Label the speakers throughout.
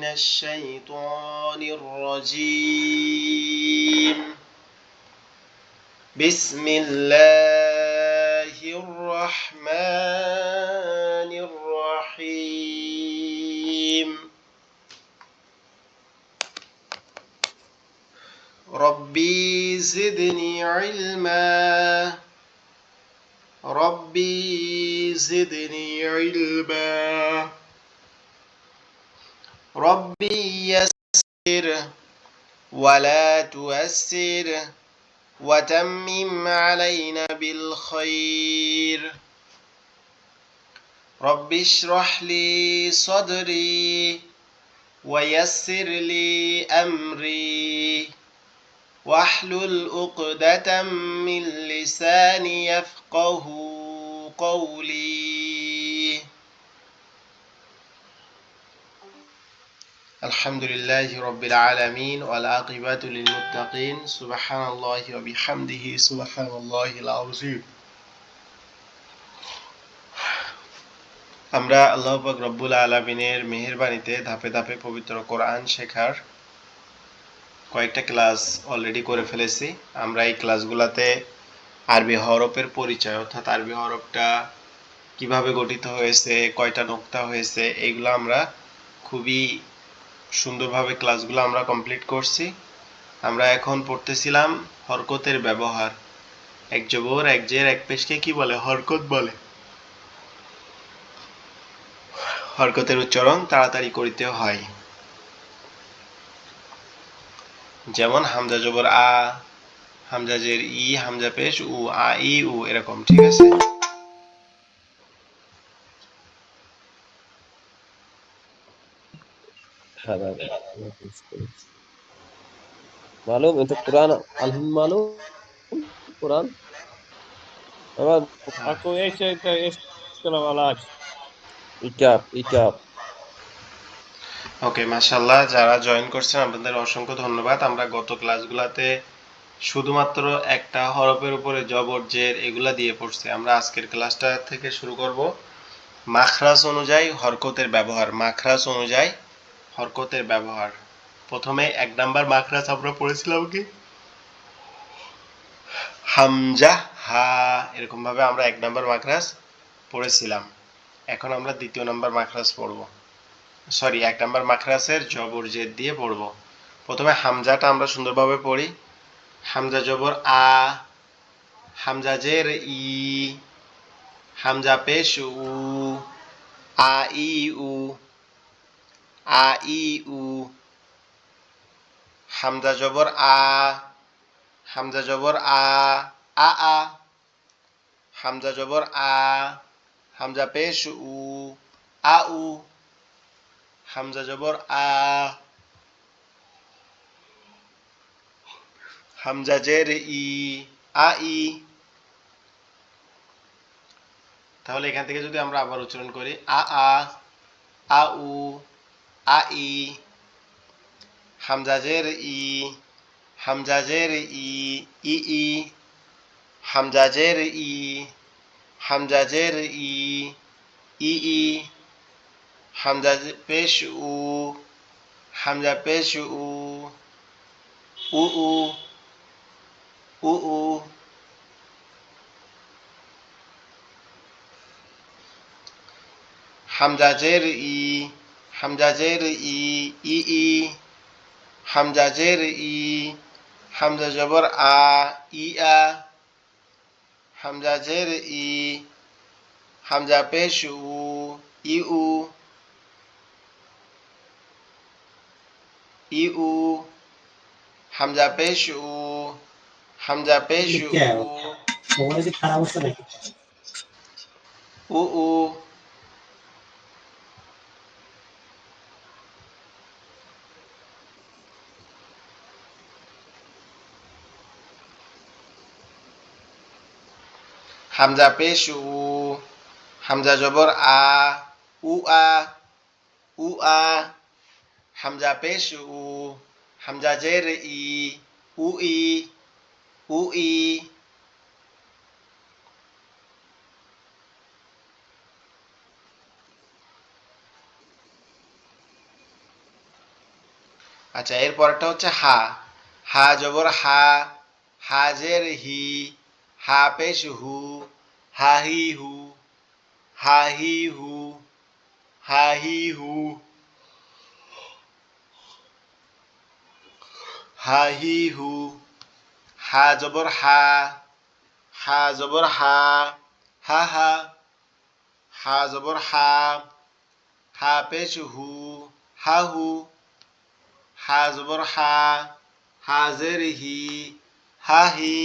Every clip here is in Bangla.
Speaker 1: من الشيطان الرجيم بسم الله الرحمن الرحيم ربي زدني علما ربي زدني علما ربي يسر ولا تؤسر وتمم علينا بالخير رب اشرح لي صدري ويسر لي أمري واحلل عقدة من لساني يفقه قولي الحمد لله رب العالمين والعاقبة للمتقين سبحان الله وبحمده سبحان الله العظيم আমরা আল্লাহ পাক রব্বুল আলামিনের মেহেরবানিতে ধাপে ধাপে পবিত্র কোরআন শেখার কয়েকটা ক্লাস অলরেডি করে ফেলেছি। আমরা এই ক্লাসগুলোতে আরবি হরফের পরিচয় অর্থাৎ আরবি হরফটা কিভাবে গঠিত হয়েছে, কয়টা নোক্তা হয়েছে, এইগুলো আমরা খুবই সুন্দরভাবে ক্লাসগুলো আমরা কমপ্লিট করছি। আমরা এখন পড়তেছিলাম হরকতের ব্যবহার। এক জবর, এক জের, এক পেশকে কি বলে? হরকত বলে। হরকতের উচ্চারণ তাড়াতাড়ি করিতে হয়। যেমন হামজা জবর আ, হামজা জের ই, হামজা পেশ উ, আ ই উ, এরকম। ঠিক আছে?
Speaker 2: मालूम itu Quran Al-Him मालूम Quran
Speaker 3: Aku ايش كلام علاج
Speaker 2: ইকাব
Speaker 1: ওকে, মাশাআল্লাহ। যারা জয়েন করছেন আপনাদের অসংখ্য ধন্যবাদ। আমরা গত ক্লাসগুলোতে শুধুমাত্র একটা হরফের উপরে জবর জের এগুলা দিয়ে পড়ছি। আমরা আজকের ক্লাসটা থেকে শুরু করব মাখরাজ অনুযায়ী হরকতের ব্যবহার। মাখরাজ অনুযায়ী হরকতের ব্যবহার। প্রথমে এক নাম্বার মাখরাজ আমরা পড়েছিলাম কি? হামজা হা, এরকম ভাবে আমরা এক নাম্বার মাখরাজ পড়েছিলাম। এখন আমরা দ্বিতীয় নাম্বার মাখরাজ পড়ব। সরি, এক নাম্বার মাখরাজের জবর জের দিয়ে পড়ব। প্রথমে হামজাটা আমরা সুন্দরভাবে পড়ি। হামজা জবর আ, হামজা জের ই, হামজা পেশ উ, আ ই উ, আ ই উ। হামজা জবর আ, হামজা জবর আ, আ আ। হামজা জবর আ, হামজা পেশ উ, আ উ। হামজা জবর আ, হামজা জের ই, আ ই। তাহলে এখান থেকে যদি আমরা আবার উচ্চারণ করি আ আ, আ উ, আ ই। হামজা জের ই, হামজা জের ই, ই ই। হামজা জের ই, হামজা জের ই, ই ই। হামজা পেশ উ, হামজা পেশ উ, উ উ, উ উ। হামজা জের ই, হামজা জের ই, ই ই। হামজা জের ই, হামজা জবর আ, ই আ। হামজা জের ই, হামজা পেশ উ, ই উ, ই উ। হামজা পেশ উ, হামজা পেশ উ, উ উ। হামজা পেশ উ, হামজা জবর আ, উ আ, উ আ। হামজা পেশ উ, হামজা জের ই, উ ই, উ ই। আচ্ছা, এর পরেরটা হচ্ছে হা। হা জবর হা, হাজের হি, হা পেশ হু, হাহি হু, হাহি হু, হাহি হু, হাহি হু। হা জবর হা, হা জবর হা, হা হা। হা জবর হা, হা পেশ হু, হা হু। হা জবর হা, হাজের হি, হা হি,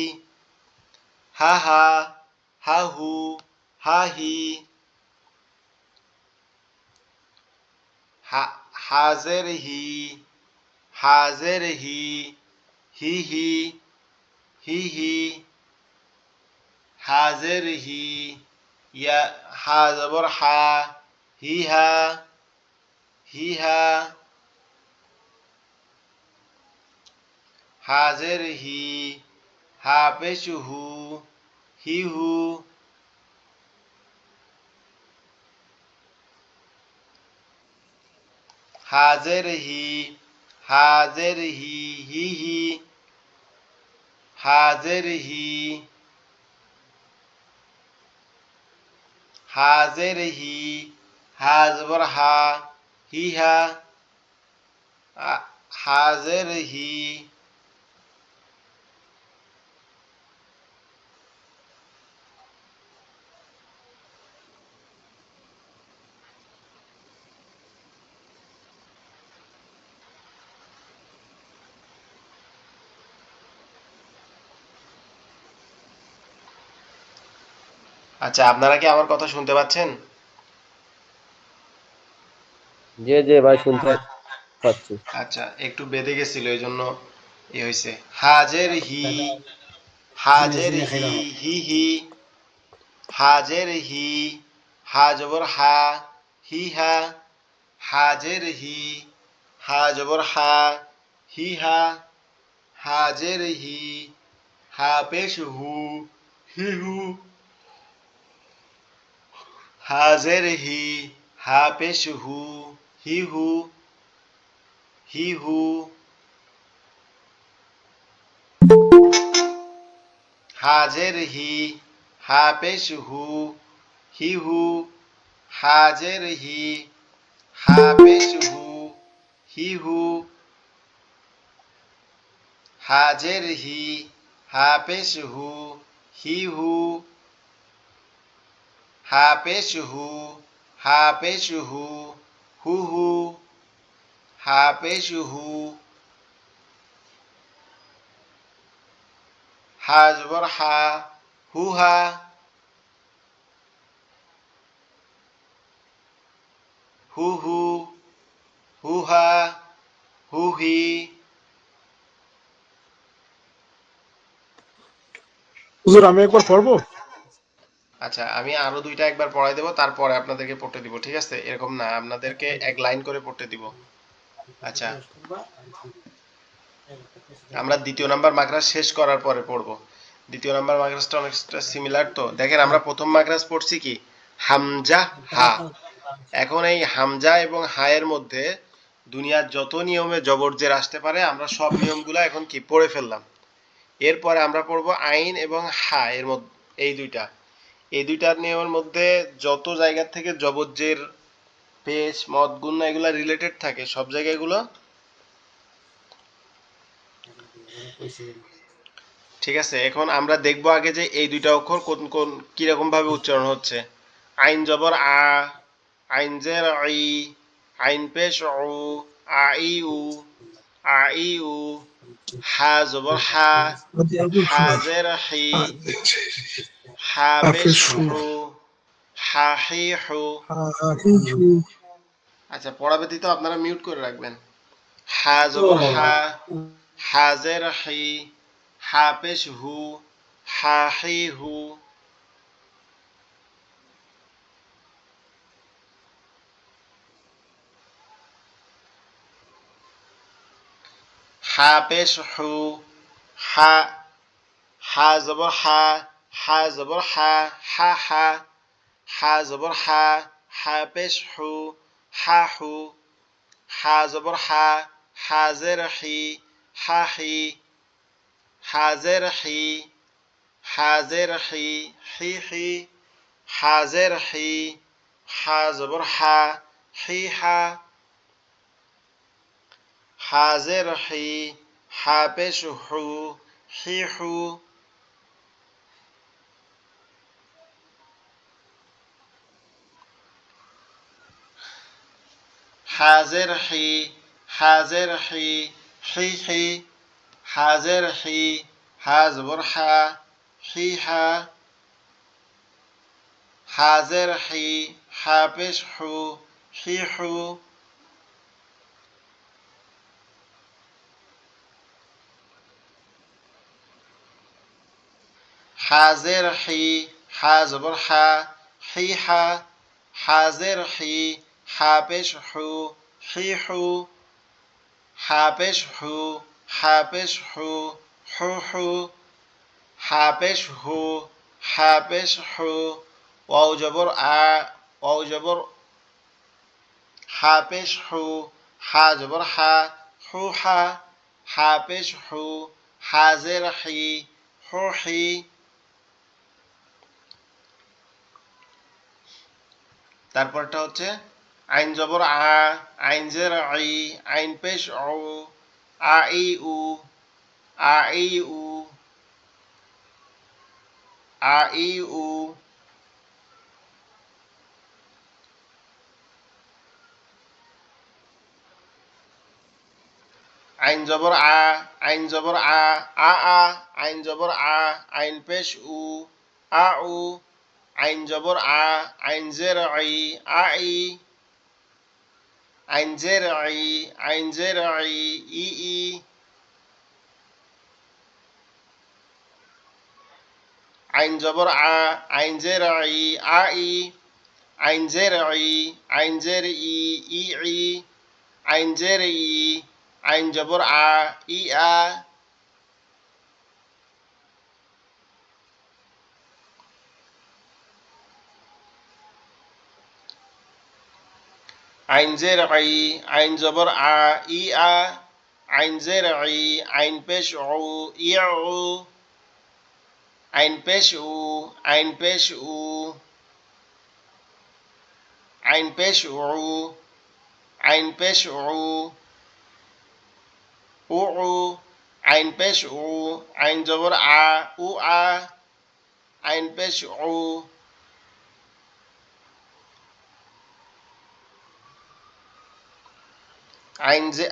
Speaker 1: হা হা, হা হু, হা হি। হাজের হি, হাজের হি, হি হি, হি হি। হাজের হি, ইয়া হা জবর হা, হি হা, হি হা। হাজের হি, হা পেশ হু, হি হু। হাজের হি, হাজের হি, হি হি। হাজের হি, হাজের হি, হা জবর হা, হি হা। হাজের হি। আচ্ছা, আপনারা কি আমার কথা শুনতে পাচ্ছেন?
Speaker 2: জি জি ভাই শুনতে পাচ্ছি।
Speaker 1: আচ্ছা, একটু বেঁধে গেছিল এই জন্য এ হয়েছে। হাজের হি, হাজের হি, হি হি। হাজের হি, হা জবর হা, হি হা। হাজের হি, হা জবর হা, হি হা। হাজের হি, হা পেশ হু, হি হু। হাজের হি, হা পেশ হু, হি হু, হি হু। হাজের হি, হা পেশ হু, হি হু। হাজের হি, হা পেশ হু, হি হু। হাজের হি, হা পেশ হু, হি হু। হা পেশ হু, হা পেশ হু, হু হু। হা পেশ হু। হা জবর হা, হু হা। হু হু, হু হা, হু হি।
Speaker 4: হুজুর আমি একবার পড়বো।
Speaker 1: আচ্ছা, আমি আরো দুইটা একবার পড়াই দেবো, তারপরে আপনাদেরকে পড়তে দিব, ঠিক আছে? এরকম না, আপনাদেরকে এক লাইন করে পড়তে দিব। আচ্ছা, আমরা দ্বিতীয় নাম্বার মাকড়াস শেষ করার পরে পড়বো। দ্বিতীয় নাম্বার মাকড়াসটা অনেকটা সিমিলার। তো দেখেন, আমরা প্রথম মাকড়াস পড়ছি কি? হামজা, হা। এখন এই হামজা এবং হা এর মধ্যে দুনিয়ার যত নিয়মে জবরজের আসতে পারে আমরা সব নিয়মগুলো এখন কি পড়ে ফেললাম। এরপরে আমরা পড়বো আইন এবং হা এর মধ্যে, এই দুইটার নিয়মের মধ্যে যত জায়গা থেকে জবরজের পেশ মদ গুণ এগুলা রিলেটেড থাকে সব জায়গায় এগুলো, ঠিক আছে? এখন আমরা দেখবো আগে যে এই দুইটা অক্ষর কোন কোন কিরকম ভাবে উচ্চারণ হচ্ছে। আইন জবর আ, আইন জের আই, আইন পেশ উ, আই উ, আই উ। হা জবর হা, হা জের হি, হা পেশ হু, হা হি হু। আচ্ছা, পড়া ব্যতীত আপনারা মিউট করে রাখবেন। হা জবর হা, হা জের হি, হা পেশ হু, হা হি হু। হা পেশ হু, হা। হা জবর হা, হা জবর হা, হা হা। হা জবর হা, হা পেশ হু, হা হু। হা জবর হা, হাজের হি হা হি হাজের হি হাজের হি হি হি হাজের হি হা জবর হা হি হা হাজের হি হা পেশ হু হি হু হাজের হি হাজের হি হি হি হাজের হি হা জবর হা হি হা হাজের হি হা পেশ হু হি হু হাজের হি হা জবর হা হি হা হাজের হি হা পেশ হু হি হু হা পেশ হু হা পেশ হু হু হু হা পেশ হু হা পেশ হু ওয়াও জবর আ ওয়াও জবর হা পেশ হু হা জবর হা হু হা হা পেশ হু হাজের হি হু হি তারপরটা হচ্ছে আইন জবর আ আইন জের আই আইন পেশ ও আ ই উ আ ই উ আ ই উ আইন জবর আ আইন জবর আ আ আ আইন জবর আ আইন পেশ উ আ উ আইন জবর আ আইন জের আই আ ই আইন জের আই আইন জের আই ই ই আইন জবর আ আইন জের আই আ ই আইন জের আই আইন জের ই ই ই আইন জের ই আইন জবর আ ই আ আইন জের আই আইন জবর আ ই আ আইন জের আই আইন পেশ উ ই উ আইন পেশ উ আইন পেশ উ আইন পেশ উ আইন পেশ উ উ উ আইন পেশ উ আইন জবর আ উ আ আইন পেশ উ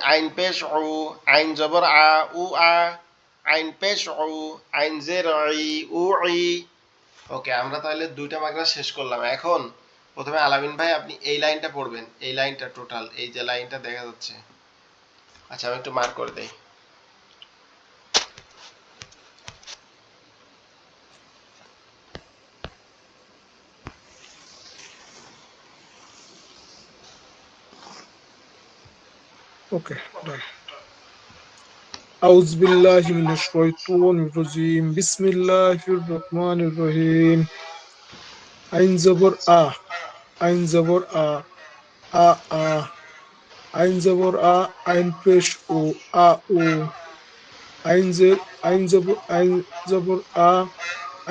Speaker 1: আইন পেশ উ আইন জবর আ উ আ আইন পেশ উ আইন জের ই উ ই ওকে আমরা তাহলে দুইটা মাগনা শেষ করলাম এখন প্রথমে আলামিন ভাই আপনি এই লাইনটা পড়বেন এই লাইনটা টোটাল এই যে লাইনটা দেখা যাচ্ছে আচ্ছা আমি একটু মার্ক করে দেই
Speaker 4: ওকে ডান। আউযু বিল্লাহি মিনাশ শাইতানির রাজিম বিসমিল্লাহির রহমানির রহিম আইন জবর আ আইন জবর আ আ আ আইন জবর আ আইন পেশ ও আ ও আইন জের আইন জবর আ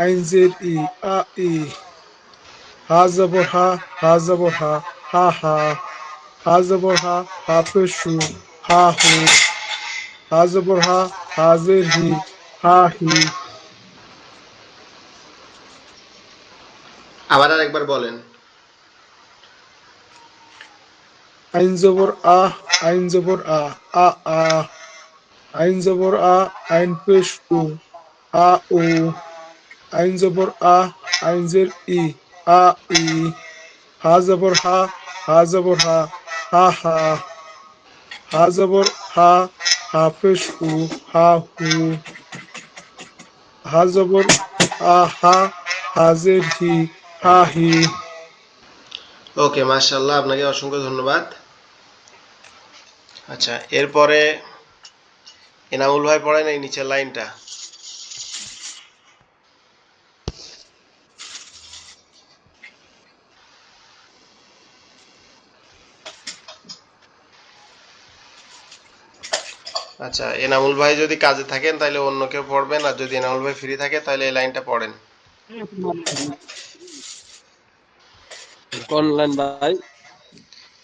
Speaker 4: আইন জের ই আ ই হা জবর হা জবর হা হা হা জবর হা পেশ হু হা হু হা জবর হা জের হি হা হি
Speaker 1: আবার আরেকবার বলেন
Speaker 4: আইন জবর আইন জবর আ আ আইন জবর আইন পেশ উ আ ও আইন জবর আইন জের ই আ ই হা জবর হা জবর হা হা হা জবর হা পেশ হু হা হু হা জবর হাজের হি হা হি
Speaker 1: ওকে মাশাআল্লাহ আপনাকে অসংখ্য ধন্যবাদ আচ্ছা এরপরে এনামুল ভাই পড়েন এই নিচের লাইনটা আচ্ছা, এনামুল ভাই যদি কাজে থাকেন তাহলে অন্য কেউ পড়বেন, আর যদি এনামুল ভাই ফ্রি থাকে তাহলে এই লাইনটা পড়েন।
Speaker 2: কোন লাইন ভাই?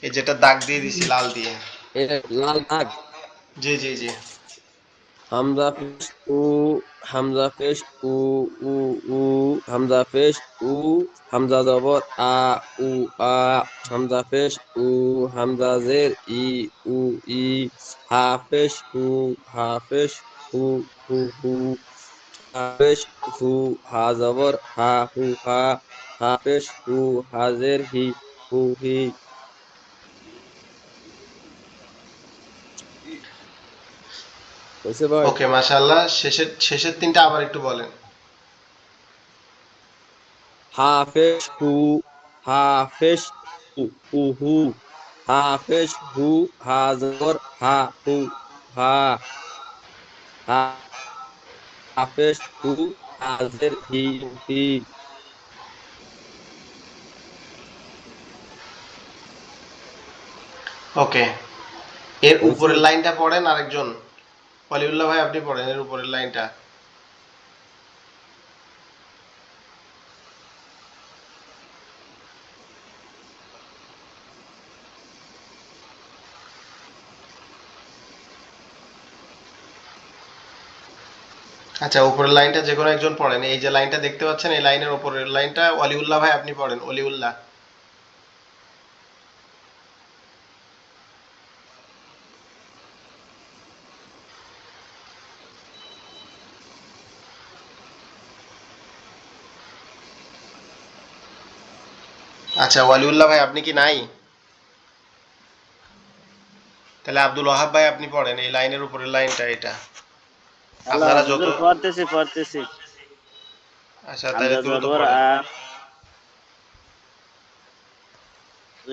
Speaker 1: এই যেটা দাগ দিয়ে দিছি লাল দিয়ে।
Speaker 2: এটা লাল দাগ।
Speaker 1: জি জি জি।
Speaker 2: হামজা পেশ উ, হামজা পেশ উ, উ, উ, হামজা পেশ উ, হামজা জবর আ, উ, আ, হামজা পেশ উ, হামজা জের ই, উ, ই, হা পেশ হু, হা পেশ হু, হু, হু, হা পেশ হু, হা জবর হা, হু, হা, হা পেশ হু, হা জের হি, হু, হি। হয়েছে ভাই?
Speaker 1: ওকে, মাশাআল্লাহ। শেষের শেষের তিনটা আবার একটু বলেন।
Speaker 2: হাফেজ হু, হাফেজ হু, উহু, হাফেজ হু, হা জবর হা, হু, হা, হাফেজ হু, হাজের হি, হি।
Speaker 1: ওকে, এর
Speaker 2: হয়েছে?
Speaker 1: উপরের লাইনটা পড়েন আরেকজন। ওয়ালিউল্লাহ ভাই আপনি পড়েন এর উপরের লাইনটা। আচ্ছা, উপরের লাইনটা যে কোনো একজন পড়েন। এই যে লাইনটা দেখতে পাচ্ছেন, এই লাইনের উপরের লাইনটা ওয়ালিউল্লাহ ভাই আপনি পড়েন, ওলিউল্লাহ। আচ্ছা, ওয়ালিউল্লাহ ভাই আপনি কি নাই? তাহলে আব্দুল ওয়াহাব ভাই আপনি পড়েন এই লাইনের উপরের লাইনটা, এটা
Speaker 5: হ্যালো
Speaker 1: আপনারা যত।
Speaker 5: হুজুর, পড়তেছি।
Speaker 1: আচ্ছা, তাহলে
Speaker 5: হামজা
Speaker 1: দ্রুত
Speaker 5: জবর
Speaker 1: পড়েন।
Speaker 5: আ,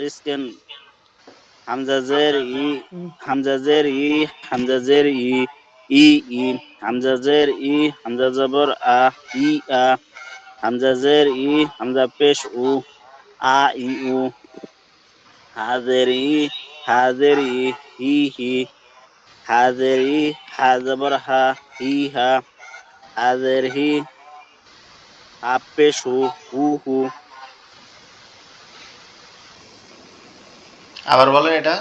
Speaker 5: রিস্কেন, হামজা জের ই, হামজা জের ই, হামজা জের ই, ই, ই, হামজা জের ই, হামজা জবর আ, ই, আ, হামজা জের ই, হামজা পেশ উ, আ, ই, উ, হাজের ই, হাজের ই, হি, হি, হাজের ই, হা জবর হা, হি, হা, হাজের হি, হা পেশ হু, হু, হু,
Speaker 1: আবার বলেন এটা।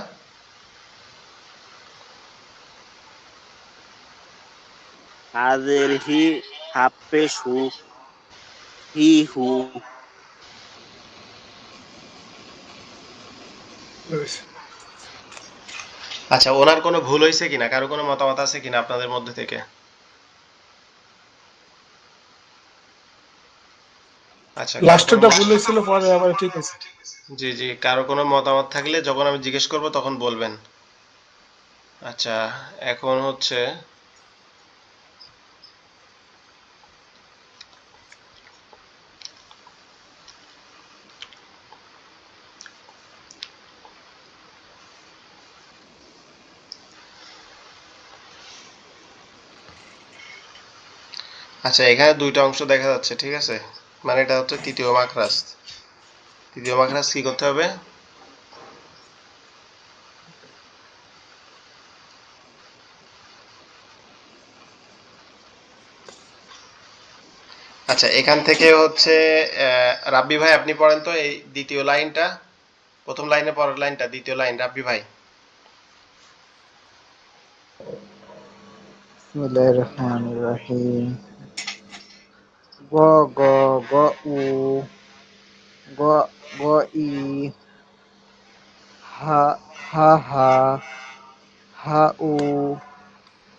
Speaker 5: হাজের হি, হা পেশ হু, হি, হু।
Speaker 1: আচ্ছা, ওনার কোনো ভুল হয়েছে কিনা, কারো কোনো মতামত আছে কিনা আপনাদের মধ্যে থেকে? আচ্ছা, কারো কোনো
Speaker 4: লাস্টেরটা ভুল হয়েছিল, পরে আবার ঠিক আছে।
Speaker 1: জি জি, কারো কোনো মতামত থাকলে যখন আমি জিজ্ঞেস করব তখন বলবেন। আচ্ছা, এখন হচ্ছে, আচ্ছা এখানে দুইটা অংশ দেখা যাচ্ছে, ঠিক আছে? মানে এটা হচ্ছে তৃতীয় মাখরাজ। তৃতীয় মাখরাজ কি করতে হবে? আচ্ছা, এখান থেকে হচ্ছে রাব্বি ভাই আপনি পড়েন তো এই দ্বিতীয় লাইনটা, প্রথম লাইনে পরের লাইনটা, দ্বিতীয় লাইন, রাব্বি ভাই।
Speaker 6: বিসমিল্লাহির রহমানির রহিম। গ গ গ উ, গ গ ই, হা হা হা, হা উ,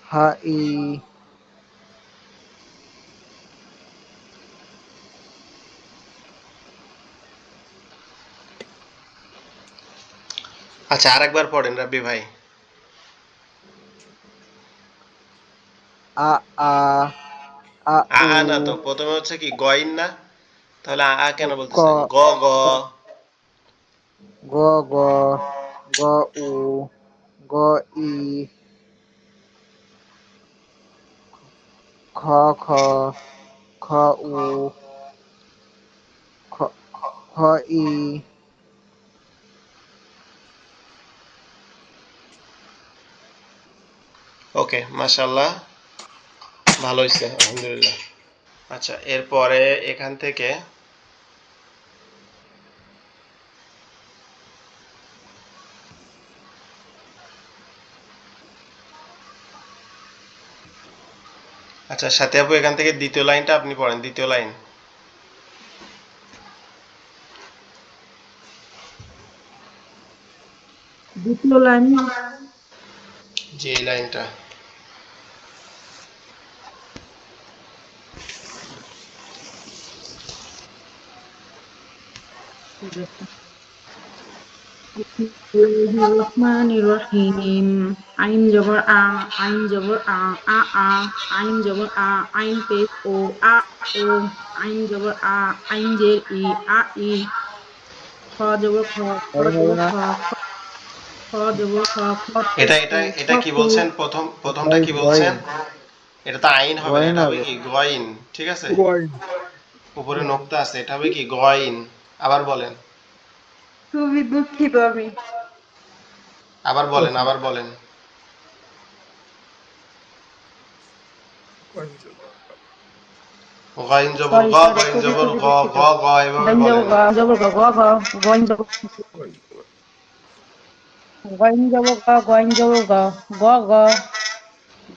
Speaker 6: হা ই,
Speaker 1: আচ্ছা, আরেকবার পড়েন রাব্বি ভাই।
Speaker 6: আ আ, আ
Speaker 1: আ
Speaker 6: উ,
Speaker 1: আ না তো, প্রথমে হচ্ছে কি গইন না? তাহলে আ আ কেন
Speaker 6: ক
Speaker 1: বলতেছেন? গ গ।
Speaker 6: গ গ, গ উ, গ ই, খ খ, খ উ, খ খ ই,
Speaker 1: ওকে, মাশাআল্লাহ, ভালো হয়েছে, আলহামদুলিল্লাহ। আচ্ছা, এরপরে এখান থেকে আচ্ছা, সাথে আপু এখান থেকে দ্বিতীয় লাইনটা আপনি পড়েন, দ্বিতীয় লাইন।
Speaker 7: দ্বিতীয় লাইন।
Speaker 1: জি, এই লাইনটা।
Speaker 7: রহমানির রহিম। আইন জবর আ, আইন জবর আ, আইন জবর আইন পেশ ও, আইন জবর আইন জের ই, খ জবর খ জবর খ জবর খ পেশ
Speaker 1: এটা এটা এটা কি
Speaker 7: খু।
Speaker 1: বলছেন? প্রথমটা কি বলছেন?
Speaker 6: গয়েন
Speaker 1: এটা তো আইন হবে না,
Speaker 6: গয়েন
Speaker 1: এটা হবে
Speaker 6: হবে।
Speaker 1: কি গইন, ঠিক আছে?
Speaker 4: গয়েন
Speaker 1: উপরে
Speaker 4: গয়েন
Speaker 1: নোক্তা আছে, এটা হবে কি গইন। আবার বলেন,
Speaker 7: খুবই দুঃখিত আমি।
Speaker 1: আবার বলেন,
Speaker 4: ওকে
Speaker 1: আবার বলেন।
Speaker 4: গয়েন জবর
Speaker 1: গইন জবর
Speaker 7: সরি
Speaker 1: গ,
Speaker 7: সরি,
Speaker 1: গইন
Speaker 7: খুবই
Speaker 1: জবর
Speaker 7: খুবই
Speaker 1: গ,
Speaker 7: দুঃখিত।
Speaker 1: গ গ, এভাবে
Speaker 7: গাইন
Speaker 1: বলেন।
Speaker 7: জবর গইন জবর
Speaker 4: গয়েন জবর
Speaker 7: গইন জবর গইন জবর গ গ,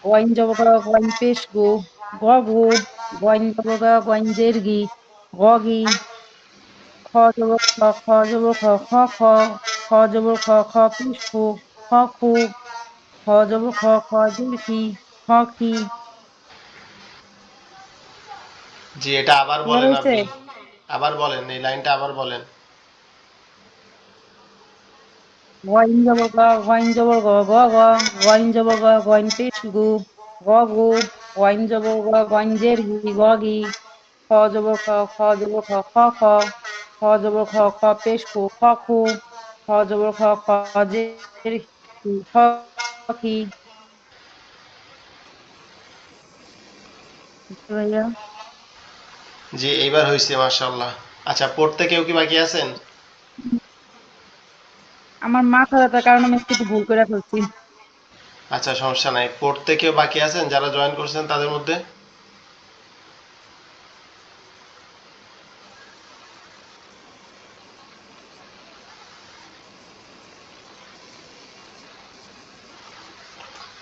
Speaker 7: গইন জবর গইন পেশ গু, গইন জবর গইন জের গি, খ জবর খ জবর খ, খ জবর খ পেশ খু, খ জবর খ জের খি।
Speaker 1: জি, এটা আবার
Speaker 7: এবার
Speaker 1: বলেন
Speaker 7: হয়েছে
Speaker 1: আপনি, আবার বলেন, এই লাইনটা আবার বলেন।
Speaker 7: গইন জবর গইন জবর গইন জবর গইন পেশ গু, গইন জবর গইন জের গি, খ জবর জবর খ, খ জবর খ পেশ খু, খ জবর খ জের খি। ভাইয়া,
Speaker 1: জি, এইবার হয়েছে, মাশাআল্লাহ। আচ্ছা, পড়তে কেউ কি বাকি আছেন?
Speaker 7: আমার মাথা ব্যথার কারণে আমি একটু ভুল করে ফেলছি।
Speaker 1: আচ্ছা, সমস্যা নাই। পড়তে কেউ বাকি আছেন যারা জয়েন করছেন তাদের মধ্যে?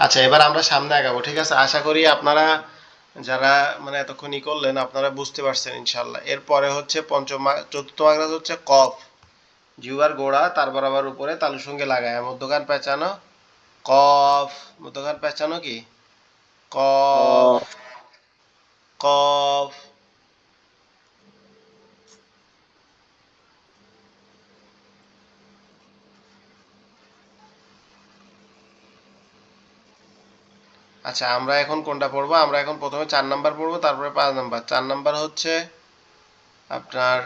Speaker 1: আচ্ছা, এবার আমরা সামনে আগাবো, ঠিক আছে? আশা করি আপনারা যারা মানে এতক্ষণ ই করলেন আপনারা বুঝতে পারছেন ইনশাল্লাহ। এরপরে হচ্ছে চতুর্থ মাগরাজ হচ্ছে কফ, জিহ্বার গোড়া তার বরাবর উপরে তালুর সঙ্গে লাগায় মধ্যখান পেঁচানো, কফ। মধ্যখান পেঁচানো কি? কফ,
Speaker 5: কফ
Speaker 1: কফ। আচ্ছা, আমরা এখন কোনটা পড়বো? আমরা এখন প্রথমে 4 নাম্বার পড়বো, তারপরে 5 নাম্বার। 4 নাম্বার হচ্ছে আপনার,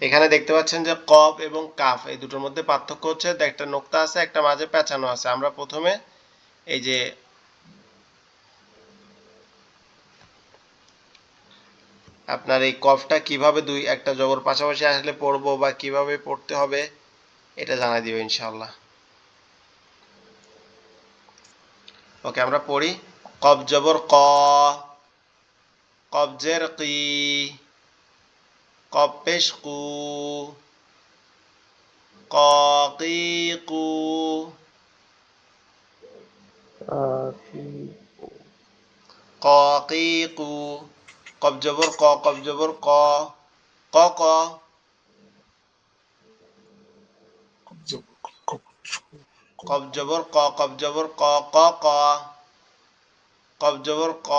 Speaker 1: এখানে দেখতে পাচ্ছেন যে কফ এবং কাফ এই দুটোর মধ্যে পার্থক্য হচ্ছে একটা নোক্তা আছে, একটা মাঝে পেঁচানো আছে। আমরা প্রথমে এই যে আপনার এই কফটা কিভাবে একটা জবর পাশাপাশি আসলে পড়বো বা কিভাবে পড়তে হবে এটা জানাই দিবে ইনশাআল্লাহ। ওকে, আমরা পড়ি। কফ জবর ক, কফ জের কি, কফ পেশ কু, ক কি কু, ক কি কু। কফ জবর ক, কফ জবর ক, ক ক।
Speaker 4: কব জবর
Speaker 1: কফ জবর ক, কফ জবর ক, ক ক। কফ জবর ক,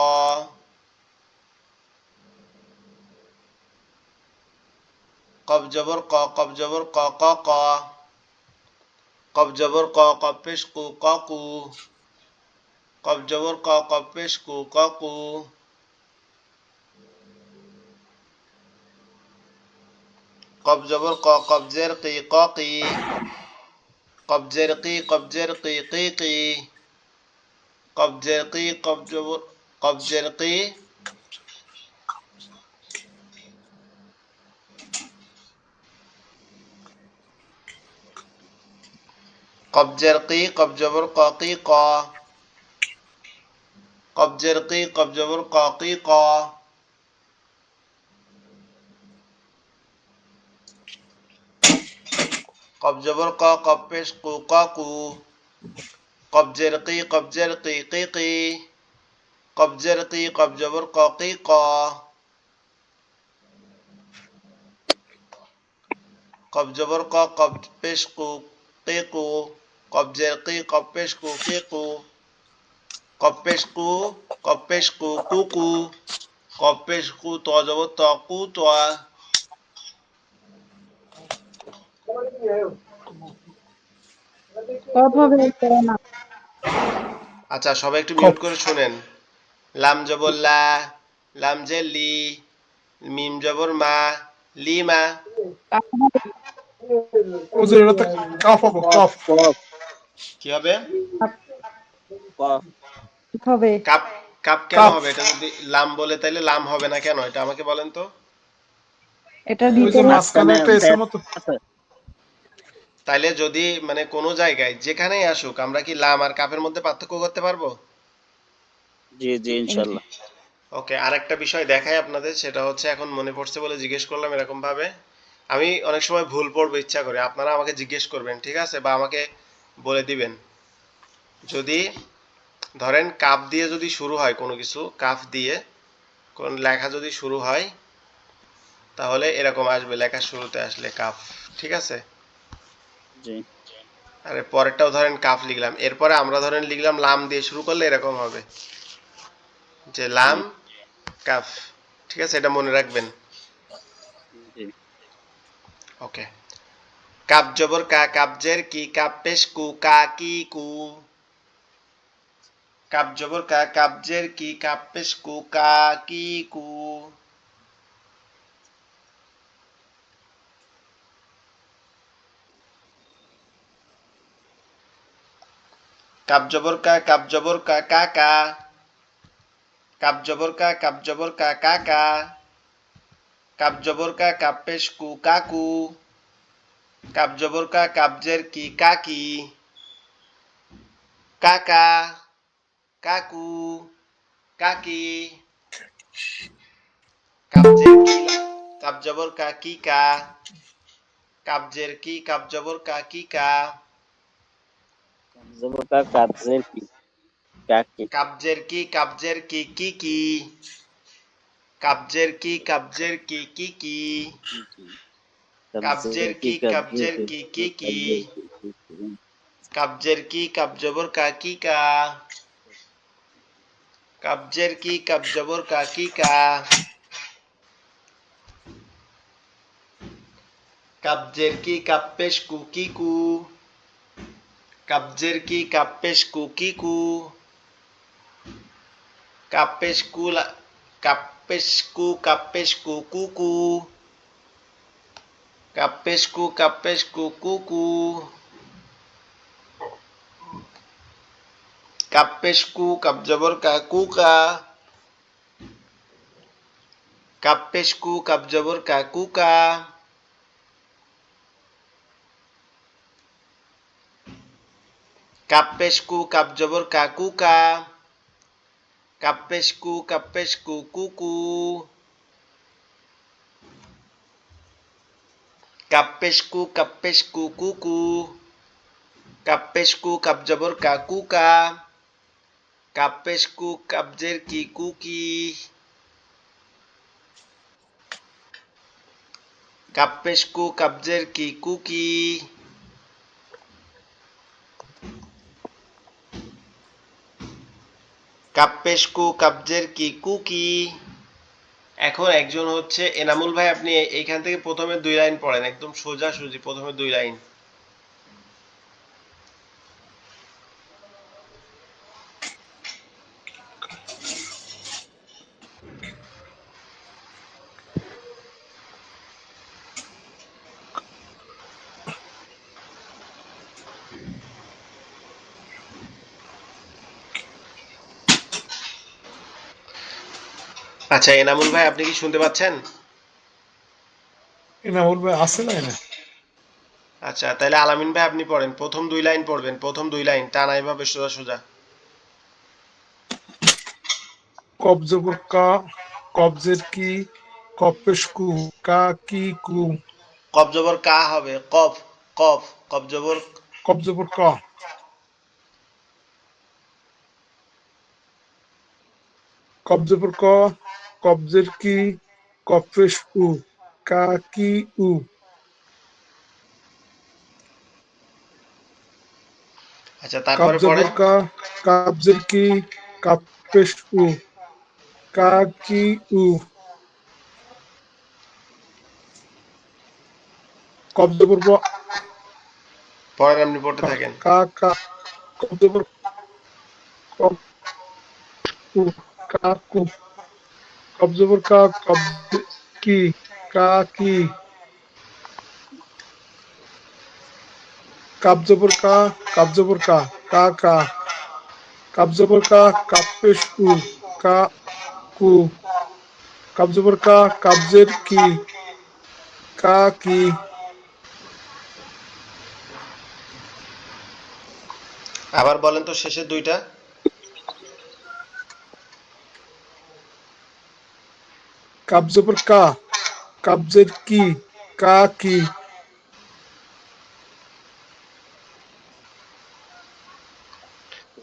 Speaker 1: কফ জবর ক, কফ জবর ক, ক ক। কফ জবর ক, কফ পেশ কু, ক কু। কফ জবর ক, কফ পেশ কু, ক কু। কফ জবর ক, কফ জের কি, ক কি। কফ জের কি, কফ জের কি, কি। কফ জের কি, কফ জবর, কফ জের কি। কবজের কি কব জবর ক কি ক কবজের কি কব জবর ক কি ক কব জবর ক কব পেশ কু ক কু কবজের কি কি কি কবজের কি কব জবর ক কি ক কব জবর ক কব পেশ কু কি কু কবজের কি কব পেশ কু কি কু কব পেশ কু কু কু কব পেশ কু ত জবর ত কু ত
Speaker 7: কফ হবে উচ্চারণ না।
Speaker 1: আচ্ছা সবাই একটু মিউট
Speaker 4: কফ
Speaker 1: করে শুনেন লাম জবর লা লাম জে লি মিম জবর মা লিমা
Speaker 7: কাফ হবে
Speaker 4: হুজুর এটা তো কাফ হবে
Speaker 5: কফ
Speaker 4: কাফ
Speaker 5: কফ
Speaker 1: কি হবে
Speaker 5: কফ
Speaker 7: কাফ হবে
Speaker 1: কাপ কাপ কেন
Speaker 4: কাফ
Speaker 1: হবে এটা যদি লাম বলে তাইলে লাম হবে না কেন এটা আমাকে বলেন তো
Speaker 7: এটার
Speaker 4: ওই যে
Speaker 7: ভিতরে
Speaker 4: মাঝখানে একটা এসের
Speaker 5: ফ্যাট
Speaker 4: মতো
Speaker 5: আছে।
Speaker 1: তাইলে যদি মানে কোনো জায়গায় যেখানেই আসুক আমরা কি লাম আর কাপের মধ্যে পার্থক্য করতে পারবো
Speaker 5: জি জি ইনশাল্লাহ।
Speaker 1: ওকে আরেকটা বিষয় দেখাই আপনাদের সেটা হচ্ছে এখন মনে পড়ছে বলে জিজ্ঞেস করলাম এরকম ভাবে আমি অনেক সময় ভুল পড়বো ইচ্ছা করে আপনারা আমাকে জিজ্ঞেস করবেন ঠিক আছে বা আমাকে বলে দিবেন যদি ধরেন কাপ দিয়ে যদি শুরু হয় কোনো কিছু কাফ দিয়ে কোন লেখা যদি শুরু হয় তাহলে এরকম আসবে লেখার শুরুতে আসলে কাফ ঠিক আছে
Speaker 5: জি
Speaker 1: আর এর পরেরটাও ধরেন কাফ লিখলাম এরপরে আমরা ধরেন লিখলাম লাম দিয়ে শুরু করলে এরকম হবে যে
Speaker 5: জি
Speaker 1: লাম কাফ ঠিক আছে এটা মনে রাখবেন
Speaker 5: জি
Speaker 1: ওকে কাপ জবর কা কাবজের কি কাপ পেশ কু কা কি কু কাপ জবর কা কাবজের কি কাপ পেশ কু কা কি কু কাপ জবর কা কাপ জবর কা কা কা কাপ জবর কা কাপ জবর কা কা কা কাপ জবর কা কাপ পেশ কু কাকু কাপ জবর কা কাবজের কি কাকি কাকা কাকু কাকি কাবজের কি কাপ জবর কা কি কা কাবজের কি কাপ জবর কা কি কা
Speaker 5: জবরটা কাজের কি কাকে
Speaker 1: কাবজের কি কাবজের কি কি কি কাবজের কি কাবজের কি কি কি কাবজের কি কাবজের কি কি কি কাবজের কি কাব জবর কা কি কা কাবজের কি কাব জবর কা কি কা কাবজের কি কাপ পেশ কু কি কু কাবজের কি কাপ পেশ কু কি কু কাপ পেশ কু কাপ পেশ কু কাপ পেশ কু কু কু কাপ পেশ কু কাপ পেশ কু কু কু কাপ পেশ কু কাপ জবর কা কু কা কাপ পেশ কু কাপ জবর কা কু কা কাপ পেশ কু কাপ জবর কা কু কা কাপ পেশ কু কু কু কাপ পেশ কু কু কু কাপ পেশ কু কাপ জবর কা কু কা কাপ পেশ কু কাবজের কি কুকি কাপ পেশ কু কাবজের কি কুকি কাপ পেশ কু কাবজের কি কুকি এখন একজন হচ্ছে এনামুল ভাই আপনি এইখান থেকে প্রথমে 2 লাইন পড়েন একদম সোজা সুজি প্রথমে 2 লাইন আচ্ছা এনামুল ভাই আপনি কি শুনতে পাচ্ছেন
Speaker 4: এনা বলবে আছে না এনে
Speaker 1: আচ্ছা আচ্ছা তাহলে আলামিন ভাই আপনি পড়েন, প্রথম 2 লাইন পড়বেন, প্রথম 2 লাইন টানা এভাবে সোজা সোজা।
Speaker 4: কব জবর কা, কবজের কি, কপেশ কু, কা কি কু,
Speaker 1: কফ জবর কা হবে, কফ, কফ, কফ জবর
Speaker 4: কব জবর কা, কব জবর ক, কবজের কি, কপেশ উ, কা কি উ,
Speaker 1: আচ্ছা
Speaker 4: কাব
Speaker 1: তারপরে
Speaker 4: জবর
Speaker 1: পড়েন।
Speaker 4: কা, কাবজের কি, কাপেশ উ, কা কি উ, কব জবর ব,
Speaker 1: পড়েন আপনি পড়তে
Speaker 4: কা
Speaker 1: থাকেন।
Speaker 4: কা কা, কব জবর কব কু, কা কু, কব জবর কা, কব কি, কা কি, কাব জবর কা, কাব জবর কা, কা কা, কাব জবর কা, কাপেশ উ, কা কু, কাব জবর কা, কাবজের কি, কা কি,
Speaker 1: আবার বলেন তো শেষের দুইটা।
Speaker 4: কাব জবর কা, কাবজের কি, কা কি,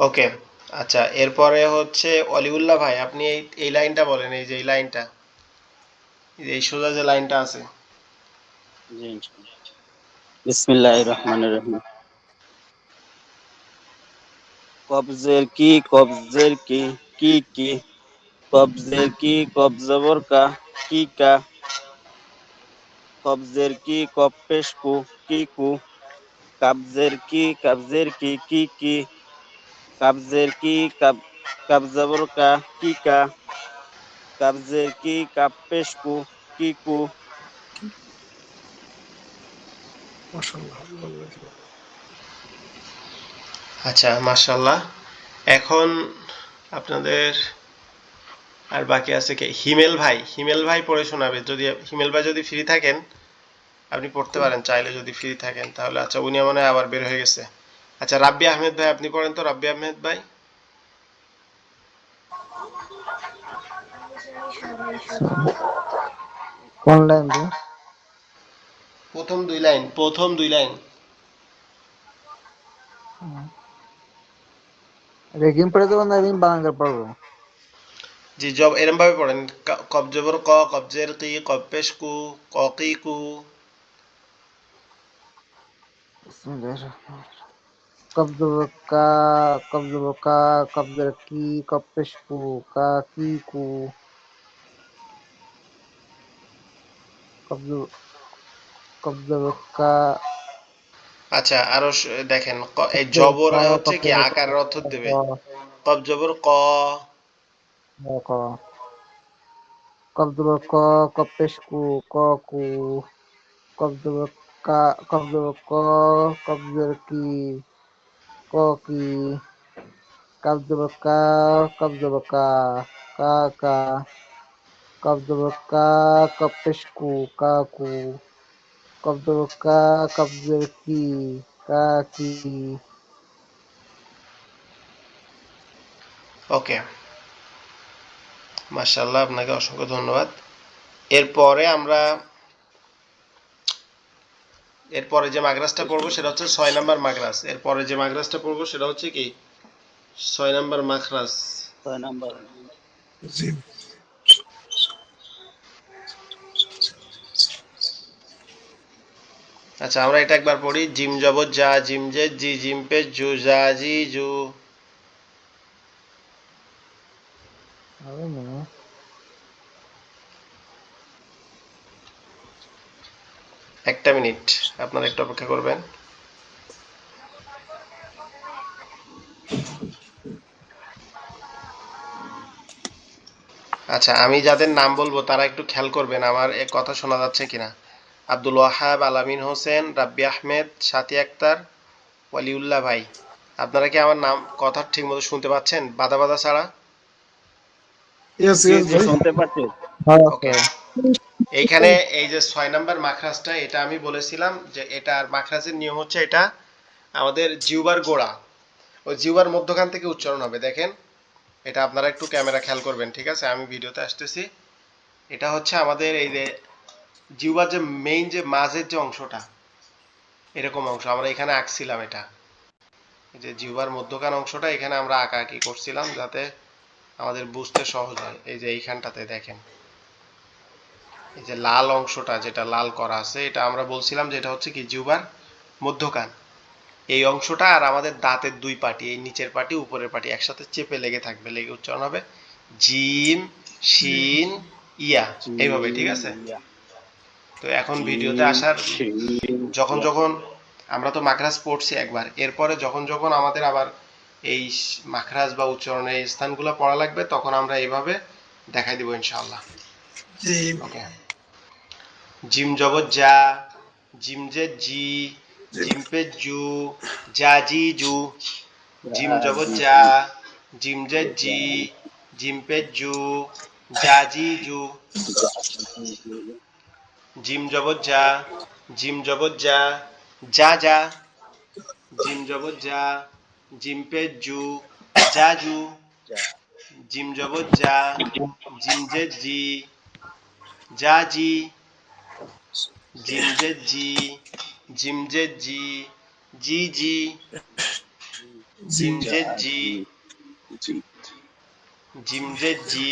Speaker 1: ওকে। আচ্ছা এরপরে হচ্ছে অলিউল্লাহ ভাই, আপনি এই এই লাইনটা বলেন, এই যে এই লাইনটা, এই সোজা যে লাইনটা আছে।
Speaker 5: জি ইনশাআল্লাহ। বিসমিল্লাহির রহমানির রহিম। কবজের কি, কবজের কি, কি কি, কবজের কি, কবজবর কা, কি কা, কবজের কি, কপেশ কু, কি কু, কাবজের কি, কাবজের কি কি, কাবজের কি, কাবজবর কা, কি কা, কাবজের কি, কাপেশ কু, কি কু।
Speaker 4: মাশাআল্লাহ আল্লাহ।
Speaker 1: আচ্ছা মাশাআল্লাহ। এখন আপনাদের আর বাকি আছে কে? হিমেল ভাই, হিমেল ভাই পড়ে শোনাবে, যদি হিমেল ভাই যদি ফ্রি থাকেন আপনি পড়তে পারেন চাইলে, যদি ফ্রি থাকেন তাহলে। আচ্ছা উনি মনে হয় আবার বের হয়ে গেছে। আচ্ছা রাব্বি আহমেদ ভাই আপনি পড়েন তো, রাব্বি আহমেদ ভাই।
Speaker 6: কোন লাইন রে?
Speaker 1: প্রথম 2 লাইন, প্রথম 2 লাইন।
Speaker 6: রেগিং পড়ে দেবো না রিম বানাঙ্গার পড়বো?
Speaker 1: জি জব এরম ভাবে পড়েন, কব জবর ক, কবজের কি, কপেশ কু, ককি কু।
Speaker 6: বিসমিল্লাহির রহমানির রহিম। কবজ কা, কবজ কা, কবজের কি, কপেশ কু, কা কি কু, কবজ কবজ কা,
Speaker 1: আচ্ছা আরো দেখেন, এই
Speaker 6: কবজের ক,
Speaker 1: জবর হচ্ছে কি
Speaker 6: কবজের ক,
Speaker 1: আকারের অর্থ
Speaker 6: ক,
Speaker 1: দেবে। কব জবর ক,
Speaker 6: ক, কবজ ক, কপেশ কু, ক কু, কবজ কা, কবজ ক, কবজের কি, ক কি, কবজ কা, কবজ কা, কা কা, কবজ কা, কপেশ কু, কা কু, কবজ কা, কবজের কি, কা কি।
Speaker 1: ওকে মাশাআল্লাহ, আপনাকে অসংখ্য ধন্যবাদ। এরপরে আমরা এরপরে যে মাদ্রাসটা পড়বো সেটা হচ্ছে 6 নাম্বার মাদ্রাস। এরপরে যে মাদ্রাসটা পড়বো সেটা হচ্ছে কি 6 নাম্বার মাখরাজ।
Speaker 5: 6 নাম্বার।
Speaker 4: জি
Speaker 1: আচ্ছা আমরা এটা একবার পড়ি। জিম জবর যা, জিম জে জি, জিম পে জু, যা জি জু।
Speaker 6: হবে না?
Speaker 1: একটা মিনিট, আপনারা একটু অপেক্ষা করবেন। আচ্ছা আমি যাদের নাম বলবো তারা একটু খেয়াল করবেন আমার এ কথা শোনা যাচ্ছে কিনা। আব্দুল ওয়াহাব, আলামিন হোসেন, রাব্বি আহমেদ, সাথী আক্তার, ওয়ালিউল্লাহ ভাই। আপনারা কি আমার নাম কথা ঠিক মতো শুনতে পাচ্ছেন, বাধা বাধা ছাড়া?
Speaker 4: ইয়েস
Speaker 5: জি
Speaker 4: ইয়েস
Speaker 5: জি
Speaker 4: ভাই।
Speaker 5: শুনতে পাচ্ছি।
Speaker 6: হ্যাঁ
Speaker 1: ওকে।
Speaker 6: স্যার।
Speaker 1: এইখানে এই যে 6 নাম্বার মাখরাজটা, এটা আমি বলেছিলাম যে এটার মাখরাজের নিয়ম হচ্ছে এটা আমাদের জিহ্বার গোড়া, ওই জিহ্বার মধ্যখান থেকে উচ্চারণ হবে। দেখেন, এটা আপনারা একটু ক্যামেরা খেয়াল করবেন, ঠিক আছে? আমি ভিডিওতে আসতেছি। এটা হচ্ছে আমাদের এই যে জিহ্বার যে মেইন যে মাঝের যে অংশটা, এরকম অংশ আমরা এখানে আঁকছিলাম। এটা এই যে জিহ্বার মধ্যখান অংশটা এখানে আমরা আঁকাআঁকি করছিলাম যাতে আমাদের বুঝতে সহজ হয়। এই যে এইখানটাতে দেখেন, এই যে লাল অংশটা যেটা লাল করা আছে, এটা আমরা বলছিলাম যে এটা হচ্ছে কি জিহ্বার মধ্যখান। এই অংশটা আর আমাদের দাঁতের দুই পাটি, এই নিচের পাটি উপরের পাটি একসাথে চেপে লেগে থাকবে, লেগে উচ্চারণ হবে জিম শিন ইয়া, এইভাবে, ঠিক আছে? তো এখন ভিডিওতে আসার যখন যখন আমরা তো মাখরাজ পড়ছি একবার, এরপরে যখন যখন আমাদের আবার এই মাখরাজ বা উচ্চারণের স্থানগুলো পড়া লাগবে, তখন আমরা এইভাবে দেখাই দিব ইনশাআল্লাহ। ওকে। জিম জবর যা, জিম জে জি, জিম পে জু, যা জি জু। জিম জবর যা, জিম জে জি, জিম পে জু, যা জি জু। জিম জবর যা, জিম জবর যা, যা যা। জিম জবর যা, জিম পে জু, যা জু। জিম জবর যা, জিম জে জি, যা জি। জিম জে জি, জিম জে জি, জি জি। জিম জে জি, জিম জে জি,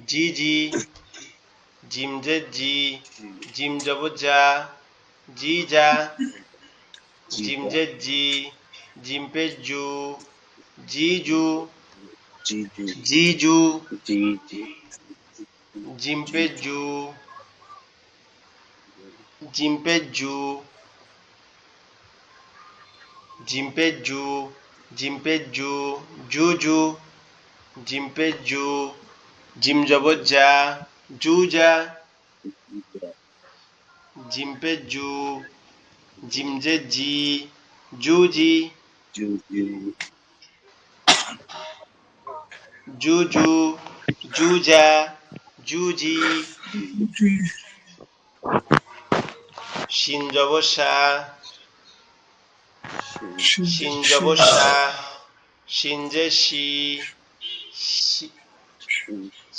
Speaker 1: জি জি। জিম জে জি, জিম জবর যা, জি যা। জিম জে জি, জিম পে জু, জি জু। জি জু। জিম পে জু, জিম পে জু। জিম পে জু, জিম পে জু, জু জু। জিম পে জু, জিম জবর যা, জু যা। জিম পে জু, জিম জে জি, জু জি। জু জু, জু যা, জু জি। শিন জবর শা, শিন জবর শা। শিন জে শি,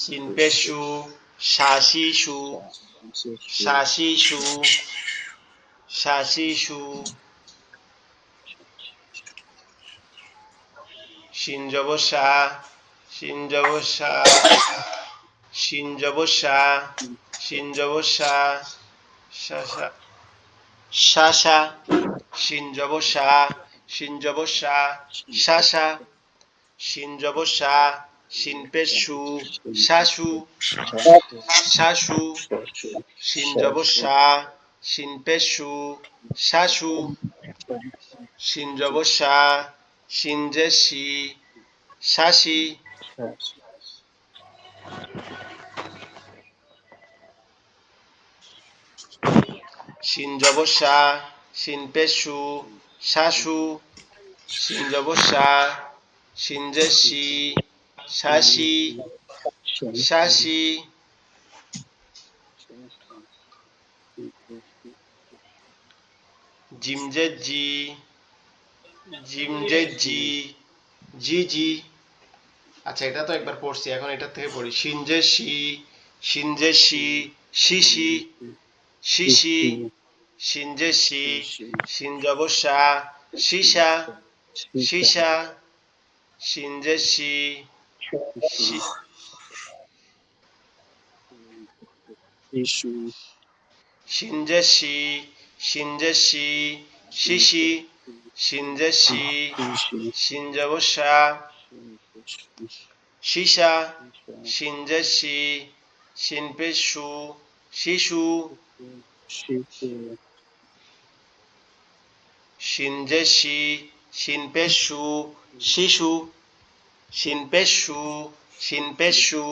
Speaker 1: শিন পে শু, শা শি শু, শা শি শু, শা শি শু। শিন জবর শা, শিন জবর শা, শিন জবর শা, শিন জবর শা, শা শা, শা শা। শিন জবর শা, শিন জবর শা, শা শা। শিন জবর শা, শিন পে শু, শা শু, শা শু। শিন জবর শা, শিন পে শু, শা শু। শিন জবর শা, শিন জে শি, শাসি। শিন জবর শা, শিন পে শু, শাশু। শিন জবর শা, শিন জে শি, শাসি, শাসি। জিম জে জি, জিম জে জি, জি জি। আচ্ছা, এটা তো একবার পড়ছি, এখন এটার থেকে পড়ি। শিন জে শি, শিন জে শি, শিশি, শিশি। শিন জে শি, শিন জবর শা, সীসা, সীসা। শিন জে শি, শিন জে শি, শিন জে শি, শিশি। শিন জে শি, শিন জবর শা, সীসা। শিন জে শি, শিন পে শু, শিশু। শিন জে শি, শিন পে শু, শিশু। শিন পে শু, শিন পে শু,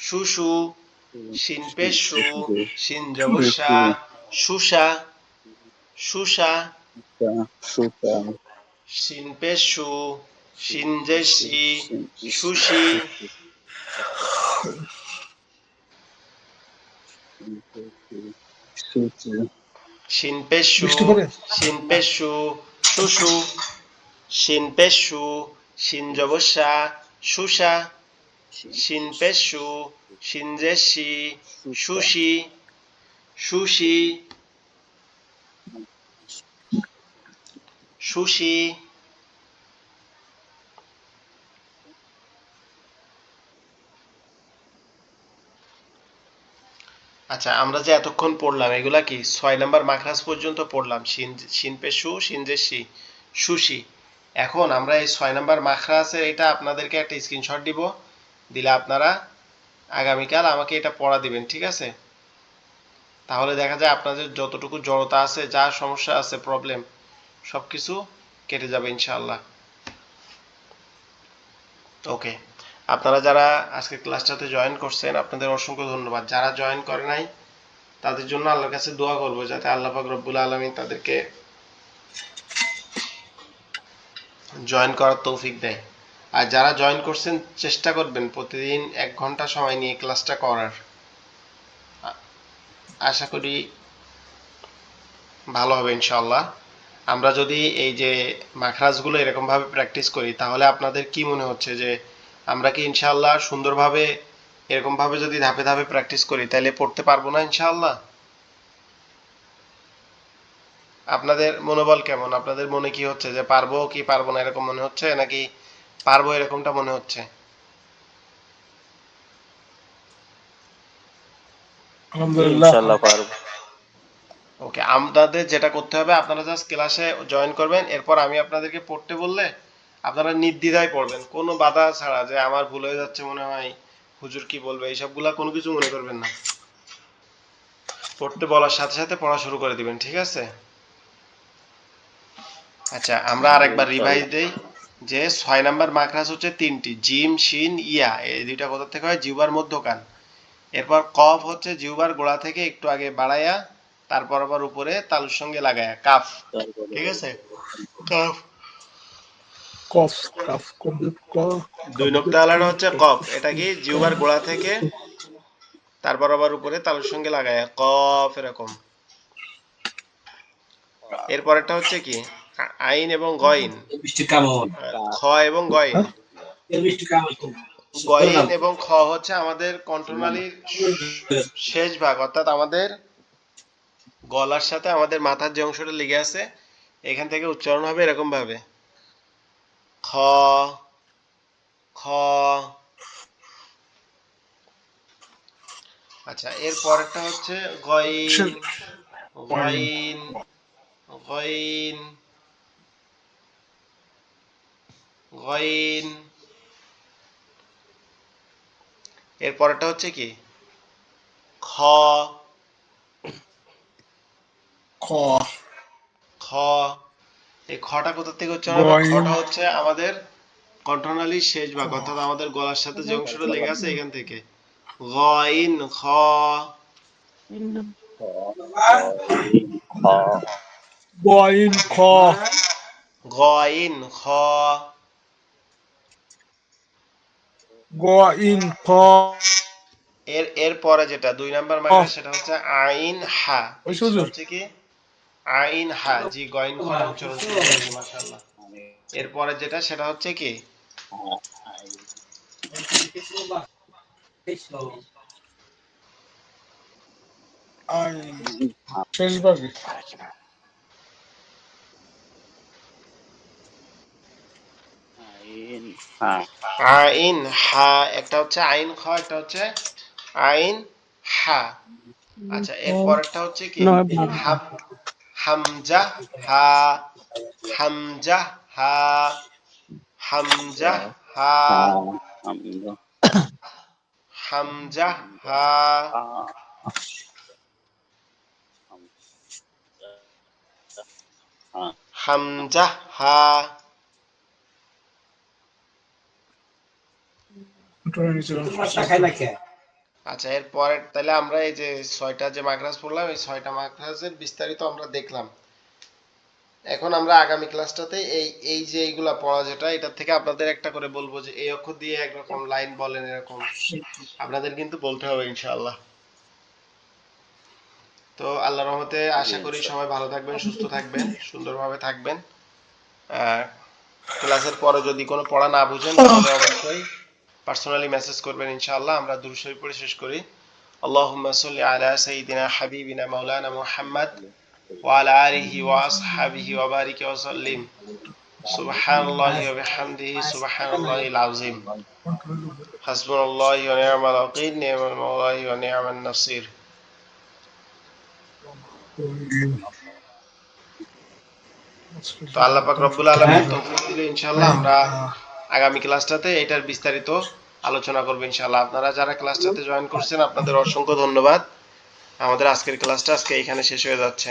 Speaker 1: শুশু। শিন পে শু, শিন জবর শা, শুষা, শুষা। শিন পে শু, শিন জে শি, শুশি। শিন পেশ শু,
Speaker 4: বৃষ্টি পড়ে
Speaker 1: শিন পেশ শু, শুশু, শিন পেশ শু, শিন জবর শা, শুশা, শিন পেশ শু, শিন জের শি, শুশি, সুশি, সুশি। আচ্ছা, আমরা যে এতক্ষণ পড়লাম এগুলা কি 6 নাম্বার মাখরাজ পর্যন্ত পড়লাম, শিন শিন পেশু, শিন জে শি, সুশি। এখন আমরা এই 6 নাম্বার মাখরাজের এটা আপনাদেরকে একটা স্ক্রিনশট দিব, দিলে আপনারা আগামীকাল আমাকে এটা পড়া দিবেন, ঠিক আছে? তাহলে দেখা যায় আপনাদের যতটুকু জড়তা আছে, যা সমস্যা আছে, প্রবলেম, সবকিছু কেটে যাবে ইনশাআল্লাহ। ওকে, আপনারা যারা আজকে ক্লাসটাতে জয়েন করছেন আপনাদের অসংখ্য ধন্যবাদ। যারা জয়েন করে নাই তাদের জন্য আল্লাহর কাছে দোয়া করব যাতে আল্লাহ পাক রব্বুল আলামিন তাদেরকে জয়েন করার তৌফিক দেয়। আর যারা জয়েন করছেন চেষ্টা করবেন প্রতিদিন 1 ঘন্টা সময় নিয়ে ক্লাসটা করার। আশা করি ভালো হবে ইনশাআল্লাহ। আমরা যদি এই যে মাখরাজগুলো এরকম ভাবে প্র্যাকটিস করি তাহলে আপনাদের কি মনে হচ্ছে যে আমরা কি ইনশাআল্লাহ সুন্দরভাবে এরকম ভাবে যদি ধাপে ধাপে প্র্যাকটিস করি তাহলে পড়তে পারবো না ইনশাআল্লাহ? আপনাদের মনোবল কেমন? আপনাদের মনে কি হচ্ছে যে পারবো কি পারবো না এরকম মনে হচ্ছে, নাকি পারবো এরকমটা মনে হচ্ছে?
Speaker 4: আলহামদুলিল্লাহ।
Speaker 5: ইনশাল্লাহ পারবো।
Speaker 1: ওকে, আপনাদের যেটা করতে হবে আপনারা জাস্ট ক্লাসে জয়েন করবেন, এরপর আমি আপনাদেরকে পড়তে বললে আপনারা নির্দ্বিধায় পড়বেন, কোনো বাধা ছাড়া যে আমার ভুল হয়ে যাচ্ছে মনে হয়, হুজুর কি বলবে, এইসবগুলা কোনো কিছু মনে করবেন না। পড়তে বলার সাথে সাথে পড়া শুরু করে দিবেন, ঠিক আছে? আচ্ছা, আমরা আরেকবার রিভাইজ দেই যে 6 নাম্বার মাখরাজ হচ্ছে 3টি, জিম, শিন, ইয়া, এই দুইটা কোথা থেকে হয়? জিহ্বার মধ্যকান। এরপর কফ হচ্ছে জিহ্বার গোড়া থেকে একটু আগে বাড়ায়া তারপর আবার উপরে তালুর সঙ্গে লাগায়া, কাফ, ঠিক আছে? কাফ।
Speaker 4: কফ কাফ কফ ক
Speaker 1: 2 নোক্তা হচ্ছে কফ, এটা কি জিহ্বার গোড়া থেকে তারপর আবার উপরে তালুর সঙ্গে লাগায়া, কফ, এরকম। এরপরেরটা হচ্ছে কি আইন এবং গইন, খ এবং গইন। গইন এবং খ হচ্ছে আমাদের কণ্ঠনালীর শেষ ভাগ, অর্থাৎ আমাদের গলার সাথে আমাদের মাথার যে অংশটা লেগে আছে এখান থেকে উচ্চারণ হবে এরকম ভাবে, খ, খ। আচ্ছা, এর পরেরটা হচ্ছে গইন, গইন, গইন, গইন। এর পরেরটা হচ্ছে কি খ,
Speaker 4: খ
Speaker 1: খ। এই খটা কোথা থেকে উচ্চারণ হবে?
Speaker 4: গইন
Speaker 1: খটা হচ্ছে আমাদের কণ্ঠনালীর শেষ ভাগ, অর্থাৎ আমাদের গলার সাথে যে অংশটা লেগে আছে এখান থেকে, গইন, খ,
Speaker 4: গইন খ
Speaker 1: গইন, খ।
Speaker 4: গইন খ
Speaker 1: এর পরে যেটা 2 নাম্বার মাখরাজ সেটা হচ্ছে আইন হা।
Speaker 4: ওই
Speaker 1: সেটা
Speaker 4: সুযোগ
Speaker 1: হচ্ছে কি আইন হা, জি, গইন খটা উচ্চারণ শুরু করেছি, মাশাআল্লাহ। এরপরে যেটা সেটা হচ্ছে কি
Speaker 4: আইন শেষ ভাগে
Speaker 5: হ্যাঁ,
Speaker 1: আইন হা, একটা হচ্ছে আইন খ, একটা হচ্ছে আইন হা। আচ্ছা, এর পরেরটা হচ্ছে কি হাম, হামজা হা, হামজা হা, হামজা হা,
Speaker 5: আমরা
Speaker 1: হামজা হা, হামজা হা। আচ্ছা, এর পরের তাহলে আমরা এই যে 6টা যে মাখরাজ পড়লাম এই 6টা মাখরাজের বিস্তারিত আমরা দেখলাম। এখন আমরা আগামী ক্লাসটাতে এই এই যে এইগুলা পড়া যেটা এটা থেকে আপনাদের একটা করে বলবো যে এই অক্ষর দিয়ে একরকম লাইন বলেন, এরকম আপনাদের কিন্তু বলতে হবে ইনশাআল্লাহ। তো আল্লাহর রহমতে আশা করি সবাই ভালো থাকবেন, সুস্থ থাকবেন, সুন্দরভাবে থাকবেন। ক্লাসের পরে যদি কোনো পড়া না বুঝেন তাহলে অবশ্যই পার্সোনালি মেসেজ করবেন ইনশাআল্লাহ। আমরা দুরূদ শরীফ পড়ে শেষ করি। আল্লাহুম্মা সাল্লি আলা সাইয়্যিদিনা হাবিবিনা মাওলানা মুহাম্মদ ওয়া আলা আলিহি ওয়া আসহাবিহি ওয়া বারিক ওয়া সাল্লিম। সুবহানাল্লাহি ওয়া বিহামদিহি সুবহানাল্লাহিল আযীম। হাসবুনাল্লাহু ওয়া নি'মাল ওয়াকিল, নি'মাল মাওলা ওয়া নি'মান নাসির। তো আল্লাহ পাক রব্বুল আলামিন তৌফিক দিলে ইনশাআল্লাহ আমরা আগামী ক্লাসটাতে এটার বিস্তারিত আলোচনা করব ইনশাআল্লাহ। আপনারা যারা ক্লাসটাতে জয়েন করছেন আপনাদের অসংখ্য ধন্যবাদ। আমাদের আজকের ক্লাসটা আজকে এখানে শেষ হয়ে যাচ্ছে।